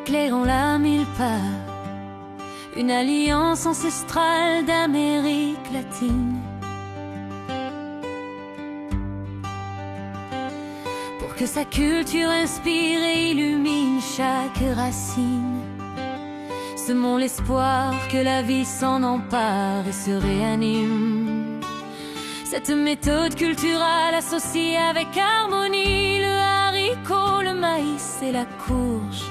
éclairant la milpa, une alliance ancestrale d'Amérique latine. Pour que sa culture inspire et illumine chaque racine, semons l'espoir que la vie s'en empare et se réanime. Cette méthode culturelle associée avec harmonie le haricot, le maïs et la courge.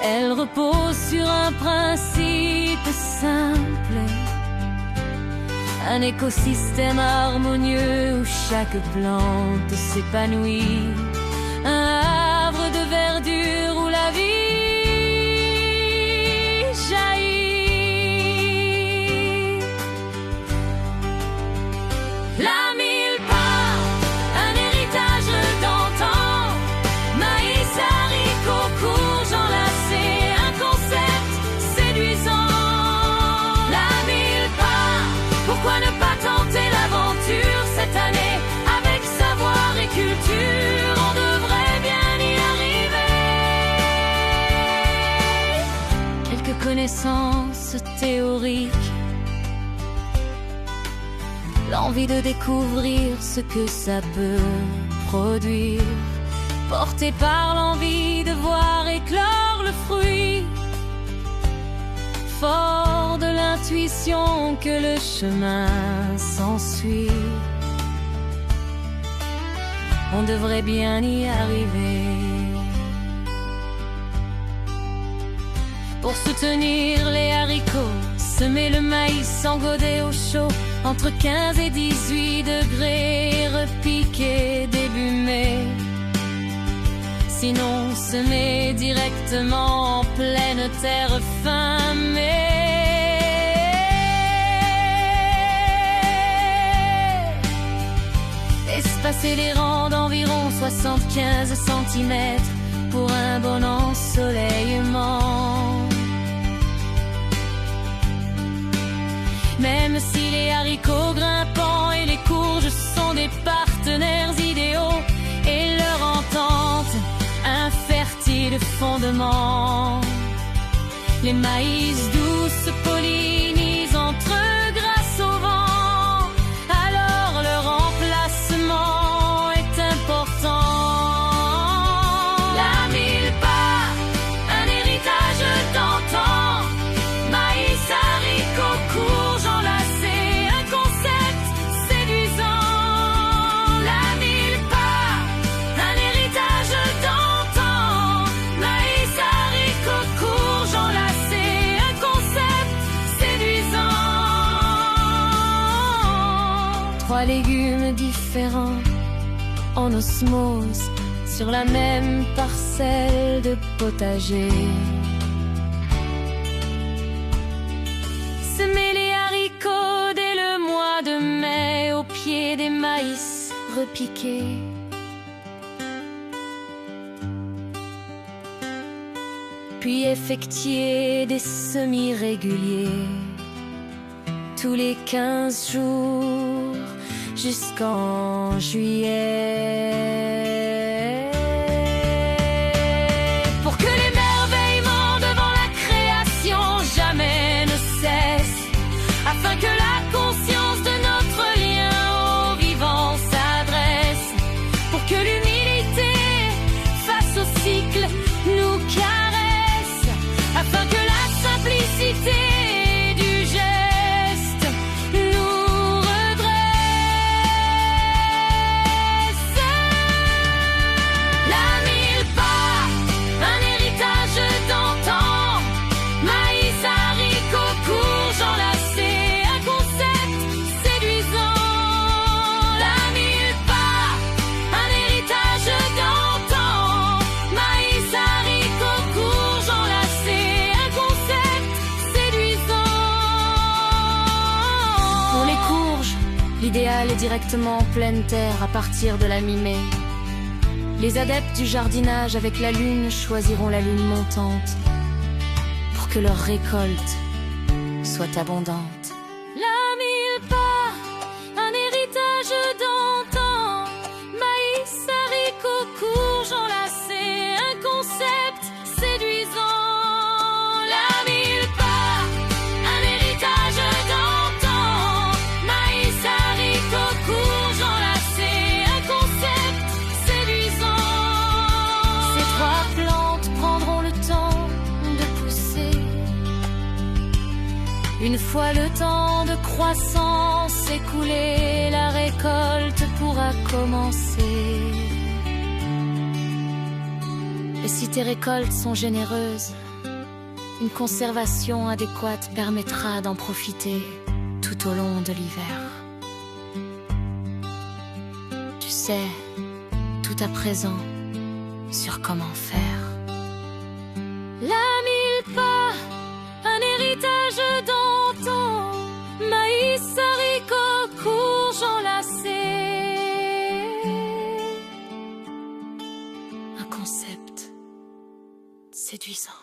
Elle repose sur un principe simple, un écosystème harmonieux où chaque plante s'épanouit, un havre de verdure où la vie jaillit. La milpa, un héritage d'antan, maïs, haricots, courges enlacés, un concept séduisant. La milpa, pourquoi ne pas tenter l'aventure cette année? Avec savoir et culture, on devrait bien y arriver. Quelques connaissances théoriques, l'envie de découvrir ce que ça peut produire, porté par l'envie de voir éclore le fruit, fort de l'intuition que le chemin s'ensuit. On devrait bien y arriver. Pour soutenir les haricots, semer le maïs en godet au chaud, entre 15 et 18 degrés, repiquer début mai. Sinon, semer directement en pleine terre fin mai. Espacer les rangs d'environ 75 cm pour un bon ensoleillement. Même si les haricots grimpants et les courges sont des partenaires idéaux, et leur entente un fertile fondement, les maïs douces pollinisent entre eux grâce au vent, alors leur emplacement est important. La milpa, un héritage d'antan, maïs, haricots, courges enlacés, un concept séduisant. La milpa, un héritage d'antan, maïs, haricots, courges enlacés, un concept séduisant. Trois légumes différents en osmose sur la même parcelle de potager. Semer les haricots dès le mois de mai au pied des maïs repiqués. Puis effectuer des semis réguliers tous les 15 jours jusqu'en juillet. Pour que l'émerveillement devant la création jamais ne cesse, afin que la conscience de notre lien au vivant s'adresse, pour que l'humilité face au cycle nous caresse, afin que la simplicité du geste nous redresse. La milpa, un héritage d'antan, maïs, haricots, courges enlacés, un concept séduisant. La milpa, un héritage d'antan, maïs, haricots, courges enlacés, un concept séduisant. Pour les courges, l'idéal est directement en pleine terre à partir de la mi-mai. Les adeptes du jardinage avec la lune choisiront la lune montante pour que leur récolte soit abondante. La milpa, un héritage d'antan, maïs, haricots, courges fois le temps de croissance écoulé, la récolte pourra commencer. Et si tes récoltes sont généreuses, une conservation adéquate permettra d'en profiter tout au long de l'hiver. Tu sais tout à présent sur comment faire. La milpa, un héritage d'antan, maïs, haricots, courges enlacés. Un concept séduisant.